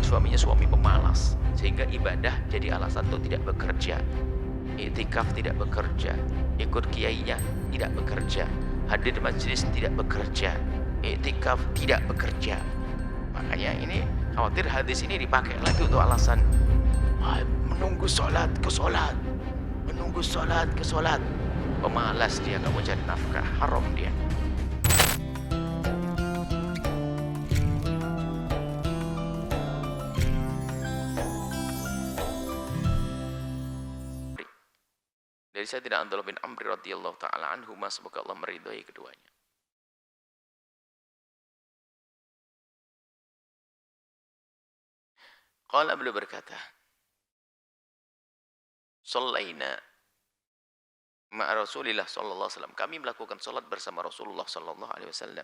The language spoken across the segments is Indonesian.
suaminya suami pemalas, sehingga ibadah jadi alasan untuk tidak bekerja, iktikaf tidak bekerja, ikut kiainya tidak bekerja, hadir majelis tidak bekerja, iktikaf tidak bekerja. Makanya ini khawatir hadis ini dipakai lagi untuk alasan menunggu sholat ke sholat, menunggu sholat ke sholat. Pemalas dia, nggak mau cari nafkah, haram dia. Dari Sayyidina Abdullah bin Amr radhiyallahu taala anhuma, semoga Allah meridhai keduanya. Qala, beliau berkata, shallaina ma'a Rasulillah sallallahu alaihi wasallam. Kami melakukan salat bersama Rasulullah sallallahu alaihi wasallam.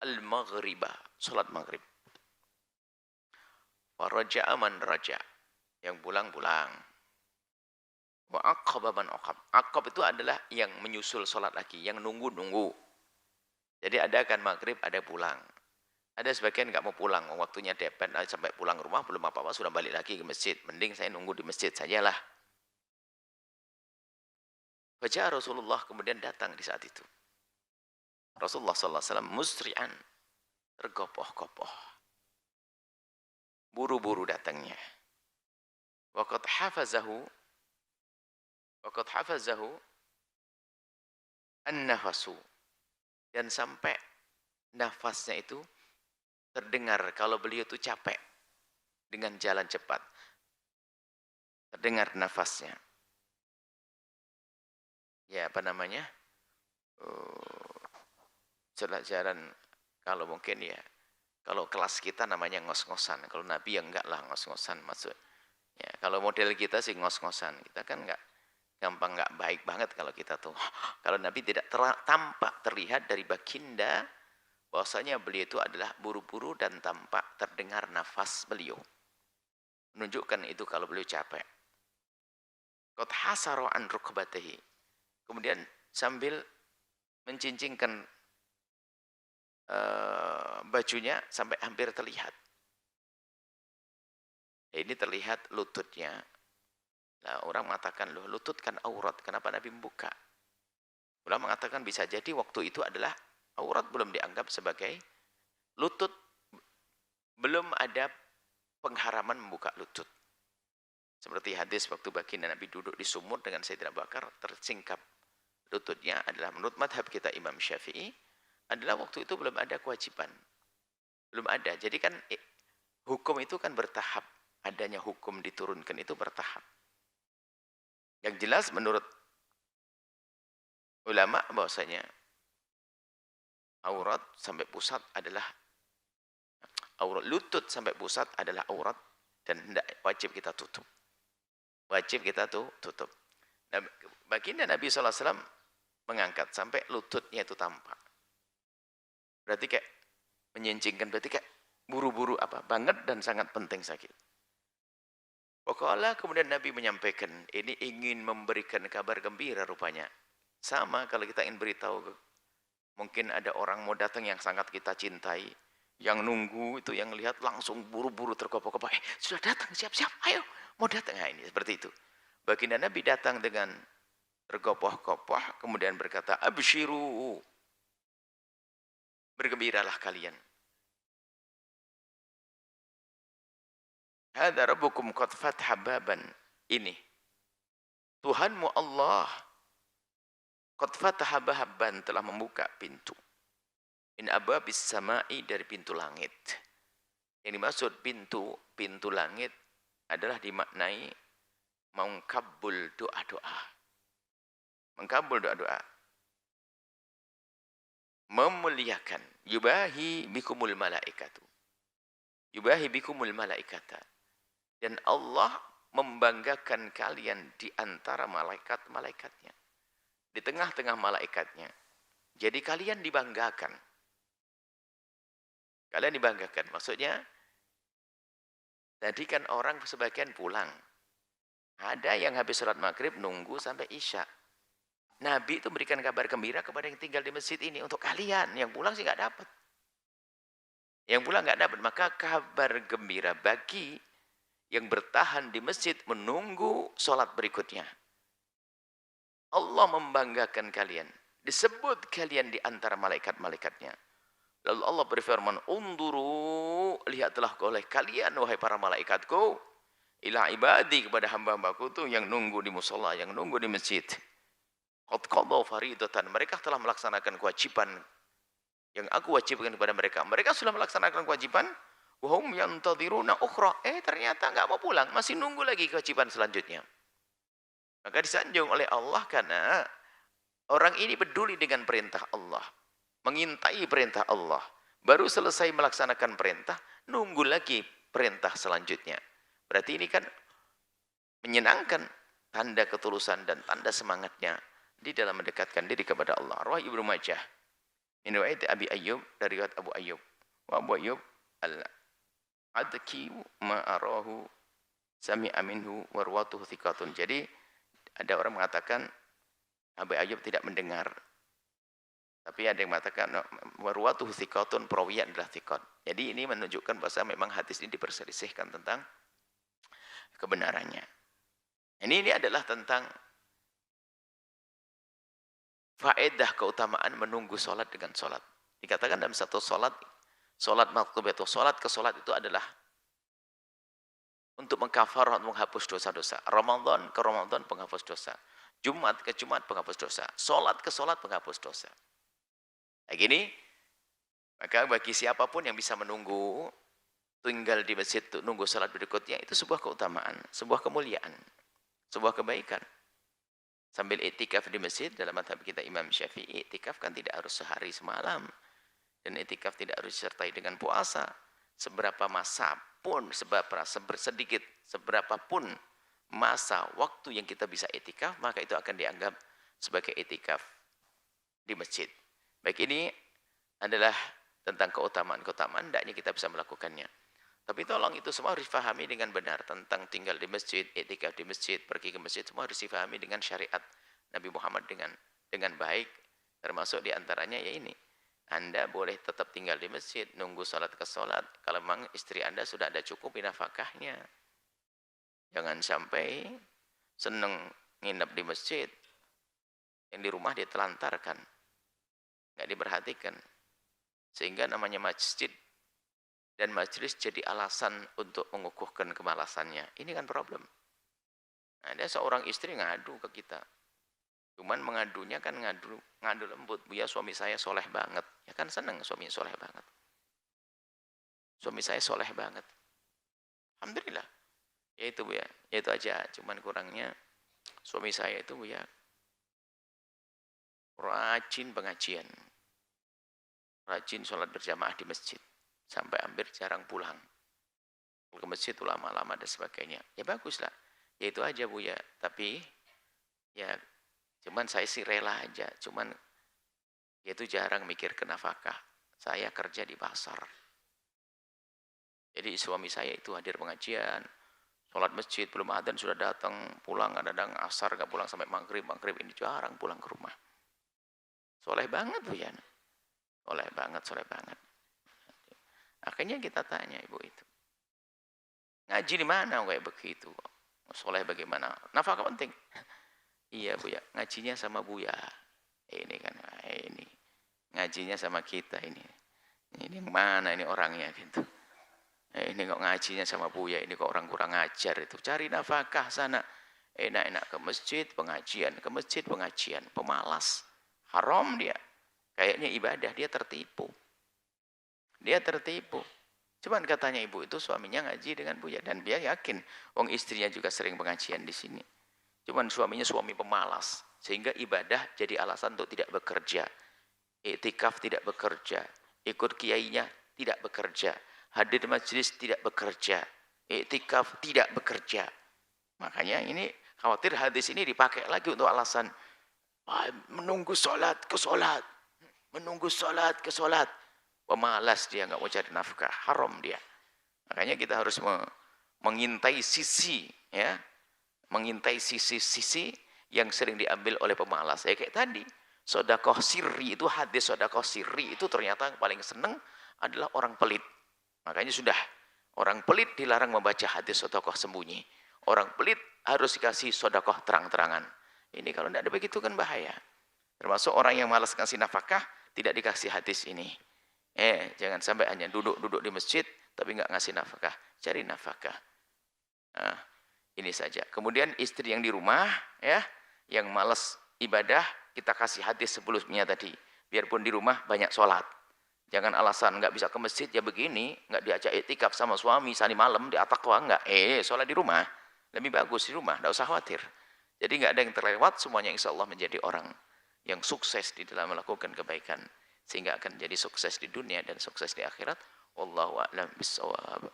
Al-maghribah, salat maghrib. Wa raja'a man raja', yang pulang-pulang. Wa aqaba man aqab. Aqab itu adalah yang menyusul salat lagi, yang nunggu-nunggu. Jadi ada kan maghrib, ada pulang. Ada sebagian nggak mau pulang, waktunya depet, sampai pulang rumah belum apa-apa sudah balik lagi ke masjid. Mending saya nunggu di masjid sajalah. Baca Rasulullah kemudian datang di saat itu. Rasulullah sallallahu alaihi wasallam musri'an, tergopoh-gopoh, buru-buru datangnya. Waqad hafazahu an-nafasu, dan sampai nafasnya itu terdengar kalau beliau itu capek dengan jalan cepat. Terdengar nafasnya. Ya, apa namanya? Jalan kalau mungkin ya, kalau kelas kita namanya ngos-ngosan. Kalau Nabi ya enggak lah ngos-ngosan maksud. Ya, kalau model kita sih ngos-ngosan. Kita kan enggak gampang, enggak baik banget kalau kita tuh. Kalau Nabi tidak tampak terlihat dari baginda bahwasanya beliau itu adalah buru-buru dan tampak terdengar nafas beliau. Menunjukkan itu kalau beliau capek. Qad hasara an rukbatihi. Kemudian sambil mencincingkan bajunya sampai hampir terlihat. Ini terlihat lututnya. Nah, orang mengatakan, loh, lutut kan aurat, kenapa Nabi membuka? Orang mengatakan bisa jadi waktu itu adalah aurat belum dianggap sebagai lutut, belum ada pengharaman membuka lutut. Seperti hadis waktu baginda Nabi duduk di sumur dengan Sayyidina Abu Bakar, tersingkap lututnya, adalah menurut madhab kita Imam Syafi'i, adalah waktu itu belum ada kewajiban. Belum ada. Jadi kan hukum itu kan bertahap. Adanya hukum diturunkan itu bertahap. Yang jelas menurut ulama bahwasanya aurat sampai pusat adalah aurat, lutut sampai pusat adalah aurat dan hendak wajib kita tutup. Wajib kita tutup. Nah, baginda Nabi SAW mengangkat sampai lututnya itu tampak. Berarti kayak menyincingkan, berarti kayak buru-buru apa banget dan sangat penting sakit. Pokoknya kemudian Nabi menyampaikan, ini ingin memberikan kabar gembira rupanya. Sama kalau kita ingin beritahu, mungkin ada orang mau datang yang sangat kita cintai, yang nunggu itu, yang lihat langsung buru-buru tergopoh-gopoh, sudah datang, siap-siap, ayo, mau datang. Nah, ini seperti itu. Baginda Nabi datang dengan tergopoh-gopoh, kemudian berkata, abshiru, bergembiralah kalian. Hadza rabbukum qad fataha baban. Ini Tuhanmu Allah qad fataha baban, telah membuka pintu. In abwabis samai, dari pintu langit. Yang dimaksud pintu langit adalah dimaknai mengkabul doa-doa. Mengkabul doa-doa. Memuliakan. Yubahi bikumul malaikatu. Yubahi bikumul malaikata. Dan Allah membanggakan kalian di antara malaikat-malaikatnya. Di tengah-tengah malaikatnya. Jadi kalian dibanggakan. Kalian dibanggakan. Maksudnya, tadi kan orang sebagian pulang. Ada yang habis sholat maghrib nunggu sampai isya. Nabi itu memberikan kabar gembira kepada yang tinggal di masjid ini. Untuk kalian, yang pulang sih nggak dapat. Yang pula nggak dapat, maka kabar gembira bagi yang bertahan di masjid menunggu sholat berikutnya. Allah membanggakan kalian. Disebut kalian di antara malaikat-malaikatnya. Lalu Allah berfirman, unduru, lihatlah oleh kalian, wahai para malaikatku, ila ibadi, kepada hamba-hambaku itu yang nunggu di musola, yang nunggu di masjid. Qad qadaw faridatan, mereka telah melaksanakan kewajiban yang aku wajibkan kepada mereka. Mereka sudah melaksanakan kewajiban, wahum yantadhiruna ukhra. Ternyata nggak mau pulang, masih nunggu lagi kewajiban selanjutnya. Maka disanjung oleh Allah karena orang ini peduli dengan perintah Allah, mengintai perintah Allah, baru selesai melaksanakan perintah, nunggu lagi perintah selanjutnya. Berarti ini kan menyenangkan, tanda ketulusan dan tanda semangatnya di dalam mendekatkan diri kepada Allah. Rawah Ibnu Majah min riwayat Abi Ayyub, dari riwayat Abu Ayyub. Wa Abu Ayyub al-adki ma arahu sami'a minhu wa ruwatuhu thiqatun. Jadi ada orang mengatakan Abu Ayyub tidak mendengar. Tapi ada yang mengatakan wa ruwatuhu thiqatun, perawinya adalah thiqat. Jadi ini menunjukkan bahwa memang hadis ini diperselisihkan tentang kebenarannya. Ini adalah tentang faedah keutamaan menunggu sholat dengan sholat. Dikatakan dalam satu sholat, sholat maktubah atau sholat ke sholat itu adalah untuk mengkafarah, menghapus dosa-dosa. Ramadan ke Ramadan penghapus dosa. Jumat ke Jumat penghapus dosa. Sholat ke sholat penghapus dosa. Kayak gini, maka bagi siapapun yang bisa menunggu, tinggal di masjid, nunggu sholat berikutnya, itu sebuah keutamaan, sebuah kemuliaan, sebuah kebaikan. Sambil itikaf di masjid, dalam mazhab kita Imam Syafi'i, itikaf kan tidak harus sehari semalam. Dan itikaf tidak harus disertai dengan puasa. Seberapa masa pun, seberapa pun masa waktu yang kita bisa itikaf, maka itu akan dianggap sebagai itikaf di masjid. Baik, ini adalah tentang keutamaan-keutamaan, hendaknya kita bisa melakukannya. Tapi tolong itu semua harus difahami dengan benar, tentang tinggal di masjid, itikaf di masjid, pergi ke masjid, semua harus difahami dengan syariat Nabi Muhammad dengan baik. Termasuk diantaranya ya ini, Anda boleh tetap tinggal di masjid, nunggu salat ke salat, kalau memang istri Anda sudah ada cukup nafkahnya. Jangan sampai seneng nginep di masjid, yang di rumah dia telantarkan, nggak diperhatikan, sehingga namanya masjid dan majelis jadi alasan untuk mengukuhkan kemalasannya. Ini kan problem. Ada seorang istri ngadu ke kita. Cuman mengadunya kan ngadu lembut. Bu ya, suami saya soleh banget. Ya kan seneng suaminya soleh banget. Suami saya soleh banget. Alhamdulillah. Ya itu Bu ya. Ya itu aja. Cuman kurangnya suami saya itu Bu ya, rajin pengajian. Rajin sholat berjamaah di masjid. Sampai hampir jarang pulang ke masjid lama-lama dan sebagainya. Ya baguslah, ya itu aja Bu ya. Tapi ya cuman saya sih rela aja, cuman ya itu jarang mikir ke nafkah. Saya kerja di pasar, jadi suami saya itu hadir pengajian, sholat masjid, belum adzan sudah datang, pulang kadang asar gak pulang sampai maghrib ini jarang pulang ke rumah. Soleh banget Bu ya, soleh banget. Akhirnya kita tanya ibu itu, ngaji di mana kayak begitu? Soleh bagaimana? Nafkah penting. Iya Bu ya, ngajinya sama Buya. Ini kan, ini ngajinya sama kita ini. Ini yang mana ini orangnya gitu? Ini kok ngajinya sama Buya, ini kok orang kurang ajar itu. Cari nafkah sana. Enak-enak ke masjid pengajian, pemalas. Haram dia. Kayaknya ibadah, dia tertipu. Cuman katanya ibu itu suaminya ngaji dengan Buya, dan dia yakin wong istrinya juga sering pengajian di sini. Cuman suaminya suami pemalas, sehingga ibadah jadi alasan untuk tidak bekerja. Iktikaf tidak bekerja, ikut kiainya tidak bekerja, hadir majelis tidak bekerja, iktikaf tidak bekerja. Makanya ini khawatir hadis ini dipakai lagi untuk alasan menunggu sholat ke sholat, pemalas dia, nggak mau cari nafkah, haram dia. Makanya kita harus mengintai sisi yang sering diambil oleh pemalas. Kayak tadi, sedekah sirri itu, hadis sedekah sirri itu ternyata yang paling seneng adalah orang pelit. Makanya sudah, orang pelit dilarang membaca hadis sedekah sembunyi. Orang pelit harus dikasih sedekah terang-terangan. Ini kalau tidak ada begitu kan bahaya. Termasuk orang yang malas kasih nafkah, tidak dikasih hadis ini. Jangan sampai hanya duduk-duduk di masjid, tapi nggak ngasih nafkah. Cari nafkah. Nah, ini saja. Kemudian istri yang di rumah, ya, yang malas ibadah, kita kasih hadis sebelumnya tadi. Biarpun di rumah banyak sholat. Jangan alasan nggak bisa ke masjid ya begini, nggak diajak iktikaf sama suami sani malam di At-Taqwa nggak. Sholat di rumah lebih bagus di rumah, nggak usah khawatir. Jadi nggak ada yang terlewat, semuanya insya Allah menjadi orang yang sukses di dalam melakukan kebaikan, sehingga akan jadi sukses di dunia dan sukses di akhirat. Wallahu a'lam bishawab.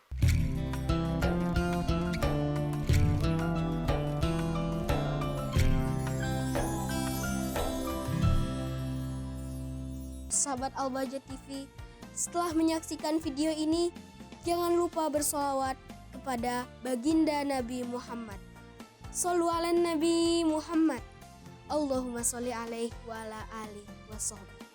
Sahabat Al-Bahjah TV, setelah menyaksikan video ini, jangan lupa bersolawat kepada baginda Nabi Muhammad. Shollu ala Nabi Muhammad. Allahumma sholli alaihi wa ala alihi wa sahbihi.